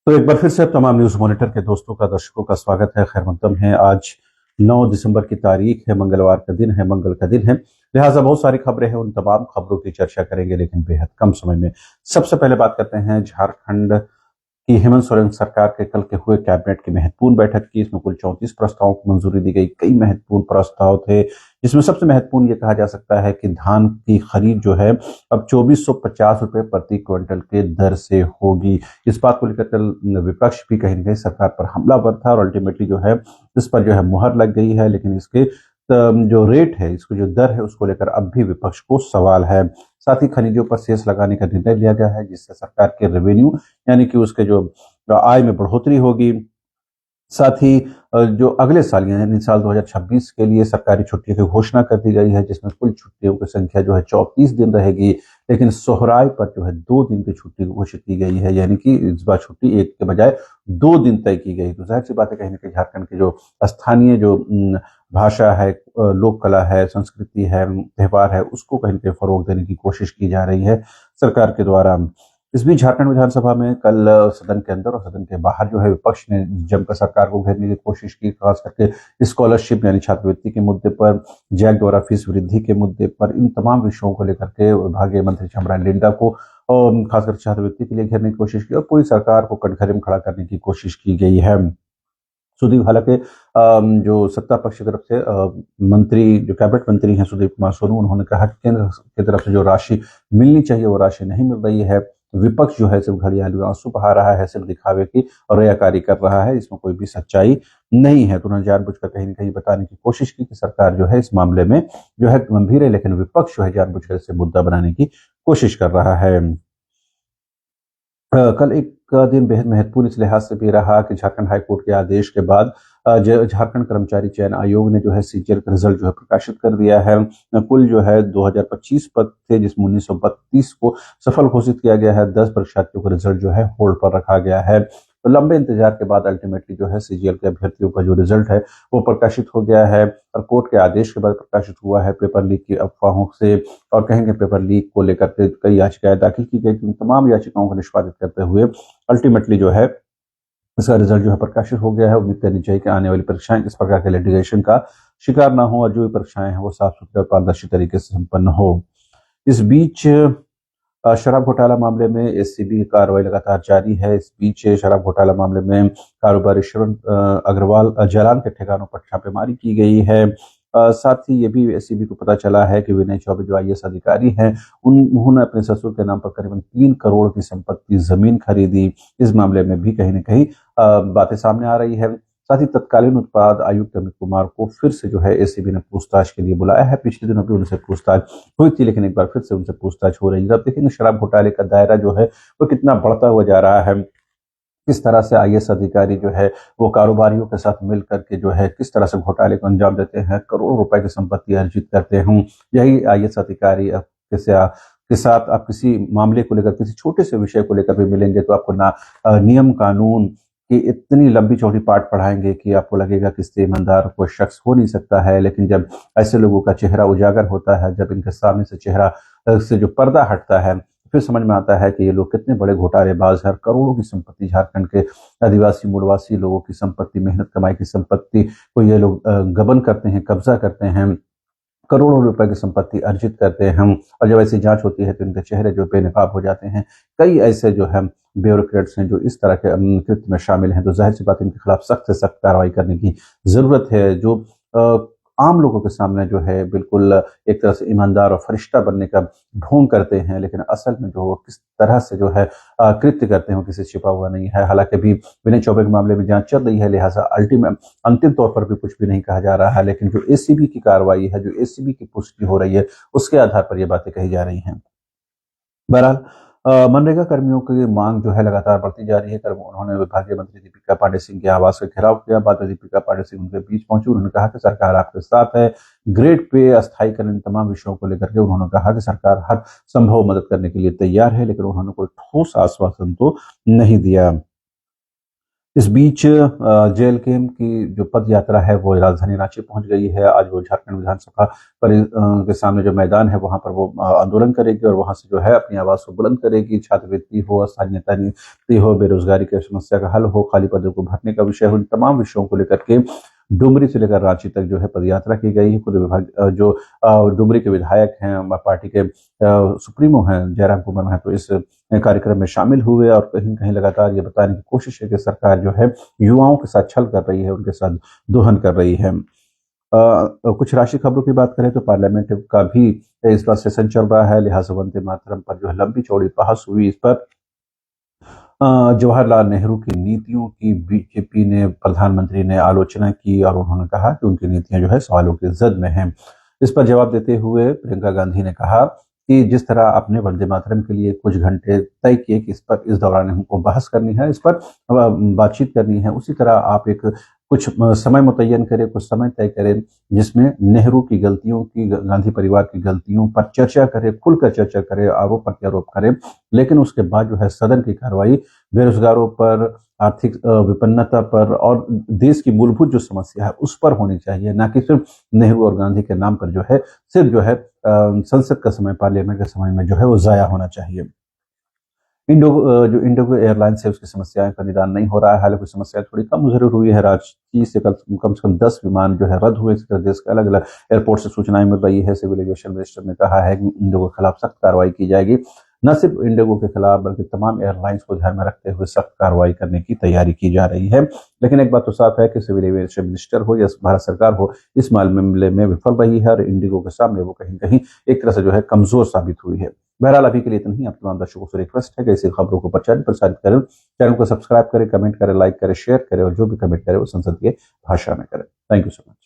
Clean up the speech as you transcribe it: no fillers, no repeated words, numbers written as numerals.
तो एक बार फिर से तमाम न्यूज मॉनिटर के दोस्तों का दर्शकों का स्वागत है। खैर मकदम है। आज 9 दिसंबर की तारीख है, मंगलवार का दिन है, मंगल का दिन है। लिहाजा बहुत सारी खबरें हैं, उन तमाम खबरों की चर्चा करेंगे लेकिन बेहद कम समय में। सबसे पहले बात करते हैं झारखंड कि हेमंत सोरेन सरकार के कल के हुए कैबिनेट की महत्वपूर्ण बैठक की। इसमें कुल 34 प्रस्तावों को मंजूरी दी गई। कई महत्वपूर्ण प्रस्ताव थे, जिसमें सबसे महत्वपूर्ण ये कहा जा सकता है कि धान की खरीद जो है अब 2450 रुपए प्रति क्विंटल के दर से होगी। इस बात को लेकर कल विपक्ष भी कहीं न कहीं सरकार पर हमलावर था और अल्टीमेटली जो है इस पर जो है मुहर लग गई है। लेकिन इसके जो रेट है, इसको जो दर है, उसको लेकर अब भी विपक्ष को सवाल है। साथ ही खनिजों पर सेस लगाने का निर्णय लिया गया है, जिससे सरकार के रेवेन्यू यानी कि उसके जो आय में बढ़ोतरी होगी। साथ ही जो अगले साल यानी साल 2026 के लिए सरकारी छुट्टियों की घोषणा कर दी गई है, जिसमें कुल छुट्टियों की संख्या जो है 34 दिन रहेगी। लेकिन सोहराय पर जो है 2 दिन की छुट्टी घोषित की गई है, यानी कि इस बार छुट्टी 1 के बजाय 2 दिन तय की गई। तो जाहिर सी बात है, कहीं ना कहीं झारखंड के जो स्थानीय जो भाषा है, लोक कला है, संस्कृति है, त्योहार है, उसको कहीं ना कहीं फरोग देने की कोशिश की जा रही है सरकार के द्वारा। इस बीच झारखंड विधानसभा में कल सदन के अंदर और सदन के बाहर जो है विपक्ष ने जमकर सरकार को घेरने की कोशिश की, खास करके स्कॉलरशिप यानी छात्रवृत्ति के मुद्दे पर, जैक द्वारा फीस वृद्धि के मुद्दे पर। इन तमाम विषयों को लेकर के विभागीय मंत्री चमरा लिंडा को खासकर छात्रवृत्ति के लिए घेरने की कोशिश की और पूरी सरकार को कटघरे में खड़ा करने की कोशिश की गई है। सुदीप, हालांकि जो सत्ता पक्ष की तरफ से मंत्री, जो कैबिनेट मंत्री हैं सुदीप कुमार सोनू, उन्होंने कहा कि केंद्र की तरफ से जो राशि मिलनी चाहिए वो राशि नहीं मिल रही है। विपक्ष जो है सिर्फ घड़ियाली आंसू बहा रहा है, सिर्फ दिखावे की और रयाकारी कर रहा है, इसमें कोई भी सच्चाई नहीं है। तो उन्होंने जानबूझकर कहीं न कहीं बताने की कोशिश की कि सरकार जो है इस मामले में जो है गंभीर है, लेकिन विपक्ष जो है जानबूझकर इसे मुद्दा बनाने की कोशिश कर रहा है। कल एक दिन बेहद महत्वपूर्ण इस लिहाज से भी रहा कि झारखंड हाईकोर्ट के आदेश के बाद झारखंड कर्मचारी चयन आयोग ने जो है सीजीएल का रिजल्ट जो है प्रकाशित कर दिया है। कुल जो है 2025 पद थे, जिसमें 1932 को सफल घोषित किया गया है। 10 परीक्षार्थियों का रिजल्ट जो है होल्ड पर रखा गया है। तो लंबे इंतजार के बाद अल्टीमेटली जो है सीजीएल के अभ्यर्थियों का जो रिजल्ट है वो प्रकाशित हो गया है और कोर्ट के आदेश के बाद प्रकाशित हुआ है। पेपर लीक की अफवाहों से और कहेंगे पेपर लीक को लेकर के कई याचिकाएं दाखिल की गई थी। तमाम याचिकाओं को निष्पादित करते हुए अल्टीमेटली जो है इसका रिजल्ट जो है प्रकाशित हो गया है। उम्मीद करनी चाहिए कि आने वाली परीक्षाएं इस प्रकार के लिटिगेशन का शिकार ना हो और जो भी परीक्षाएं हैं वो साफ सुथरे और पारदर्शी तरीके से संपन्न हो। इस बीच शराब घोटाला मामले में एसीबी की कार्रवाई लगातार जारी है। इस बीच शराब घोटाला मामले में कारोबारी श्रवण अग्रवाल जालान के ठिकानों पर छापेमारी की गई है। साथ ही ये भी एसीबी को पता चला है कि विनय चौबे जो आईएएस अधिकारी हैं, उन्होंने अपने ससुर के नाम पर करीबन 3 करोड़ की संपत्ति, जमीन खरीदी। इस मामले में भी कहीं न कहीं बातें सामने आ रही है। साथ ही तत्कालीन उत्पाद आयुक्त अमित कुमार को फिर से जो है एसीबी ने पूछताछ के लिए बुलाया है। पिछले दिनों भी उनसे पूछताछ हुई थी, लेकिन एक बार फिर से उनसे पूछताछ हो रही है। अब देखेंगे शराब घोटाले का दायरा जो है वो कितना बढ़ता हुआ जा रहा है, किस तरह से आईएएस अधिकारी जो है वो कारोबारियों के साथ मिल करके जो है किस तरह से घोटाले को अंजाम देते हैं, करोड़ों रुपए की संपत्ति अर्जित करते हैं। यही आईएएस अधिकारी के साथ आप किसी मामले को लेकर, किसी छोटे से विषय को लेकर भी मिलेंगे तो आपको ना नियम कानून की इतनी लंबी चौड़ी पाठ पढ़ाएंगे कि आपको लगेगा कि इससे ईमानदार कोई शख्स हो नहीं सकता है। लेकिन जब ऐसे लोगों का चेहरा उजागर होता है, जब इनके सामने से चेहरा से जो पर्दा हटता है, फिर समझ में आता है कि ये लोग कितने बड़े घोटालेबाज हैं। करोड़ों की संपत्ति, झारखंड के आदिवासी मूलवासी लोगों की संपत्ति, मेहनत कमाई की संपत्ति को ये लोग गबन करते हैं, कब्जा करते हैं, करोड़ों रुपए की संपत्ति अर्जित करते हैं। और जब ऐसी जांच होती है तो इनके चेहरे जो बेनकाब हो जाते हैं। कई ऐसे जो है ब्यूरोक्रेट्स हैं जो इस तरह के कृत्य में शामिल हैं, तो जाहिर सी बात इनके खिलाफ सख्त से सख्त कार्रवाई करने की जरूरत है। जो आम लोगों के सामने जो है बिल्कुल एक तरह से ईमानदार और फरिश्ता बनने का ढोंग करते हैं, लेकिन असल में जो वो किस तरह से जो है कृत्य करते हैं वो किसी छिपा हुआ नहीं है। हालांकि अभी विनय चौबे के मामले में जांच चल रही है, लिहाजा अंतिम तौर पर भी कुछ भी नहीं कहा जा रहा है। लेकिन जो एसीबी की कार्रवाई है, जो एसीबी की पुष्टि हो रही है, उसके आधार पर ये बातें कही जा रही हैं। बहरहाल मनरेगा कर्मियों की मांग जो है लगातार बढ़ती जा रही है। उन्होंने विभागीय मंत्री दीपिका पांडे सिंह के आवास का घेराव किया। बाद में दीपिका पांडे सिंह उनके बीच पहुंची। उन्होंने कहा कि सरकार आपके साथ है। ग्रेड पे अस्थायीकरण, इन तमाम विषयों को लेकर के उन्होंने कहा कि सरकार हर संभव मदद करने के लिए तैयार है, लेकिन उन्होंने कोई ठोस आश्वासन तो नहीं दिया। इस बीच जेएलकेएम की जो पद यात्रा है वो राजधानी रांची पहुंच गई है। आज वो झारखंड विधानसभा के सामने जो मैदान है वहां पर वो आंदोलन करेगी और वहां से जो है अपनी आवाज को बुलंद करेगी। छात्रवृत्ति हो, स्थानीयता नीति हो, बेरोजगारी की समस्या का हल हो, खाली पदों को भरने का विषय हो, इन तमाम विषयों को लेकर के डुमरी से लेकर रांची तक जो है पदयात्रा की गई है। खुद विभाग जो डुमरी के विधायक हैं, पार्टी के सुप्रीमो हैं जयराम कुमार महतो, इस कार्यक्रम में शामिल हुए और कहीं न कहीं लगातार ये बताने की कोशिश है कि सरकार जो है युवाओं के साथ छल कर रही है, उनके साथ दोहन कर रही है। कुछ राष्ट्रीय खबरों की बात करें तो पार्लियामेंट का भी इस बार सेशन चल रहा है, लिहाजा वंदे मातरम पर जो है लंबी चौड़ी बहस हुई। इस पर जवाहरलाल नेहरू की नीतियों की बीजेपी ने, प्रधानमंत्री ने आलोचना की और उन्होंने कहा कि उनकी नीतियां जो है सवालों की जद में हैं। इस पर जवाब देते हुए प्रियंका गांधी ने कहा कि जिस तरह आपने वंदे मातरम के लिए कुछ घंटे तय किए कि इस दौरान हमको बहस करनी है, इस पर बातचीत करनी है, उसी तरह आप एक कुछ समय मुतय्यन करें, कुछ समय तय करें जिसमें नेहरू की गलतियों की, गांधी परिवार की गलतियों पर चर्चा करें, खुलकर चर्चा करें, आरोप प्रत्यारोप करें, लेकिन उसके बाद जो है सदन की कार्रवाई बेरोजगारों पर, आर्थिक विपन्नता पर और देश की मूलभूत जो समस्या है उस पर होनी चाहिए, ना कि सिर्फ नेहरू और गांधी के नाम पर जो है सिर्फ जो है संसद का समय, पार्लियामेंट के समय में जो है वो जाया होना चाहिए। जो इंडिगो एयरलाइंस है उसकी समस्याएं का निदान नहीं हो रहा है। हालांकि समस्या थोड़ी कम जरूर हुई है। रांची से कम से कम 10 विमान जो है रद्द हुए। इस तरह देश के अलग अलग एयरपोर्ट से सूचनाएं मिल रही है। सिविल एविएशन मिनिस्टर ने कहा है कि इंडिगो के खिलाफ सख्त कार्रवाई की जाएगी। न सिर्फ इंडिगो के खिलाफ बल्कि तमाम एयरलाइंस को ध्यान में रखते हुए सख्त कार्रवाई करने की तैयारी की जा रही है। लेकिन एक बात तो साफ है कि सिविल एविएशन मिनिस्टर हो या भारत सरकार हो, इस मामले में विफल रही है और इंडिगो के सामने वो कहीं कहीं एक तरह से जो है कमजोर साबित हुई है। बहरहाल अभी के लिए इतना ही। आप तमाम दर्शकों से रिक्वेस्ट है कि ऐसी खबरों को प्रसारित करें, चैनल को सब्सक्राइब करें, कमेंट करें, लाइक करें, शेयर करें और जो भी कमेंट करें वो संसदीय भाषा में करें। Thank you so much.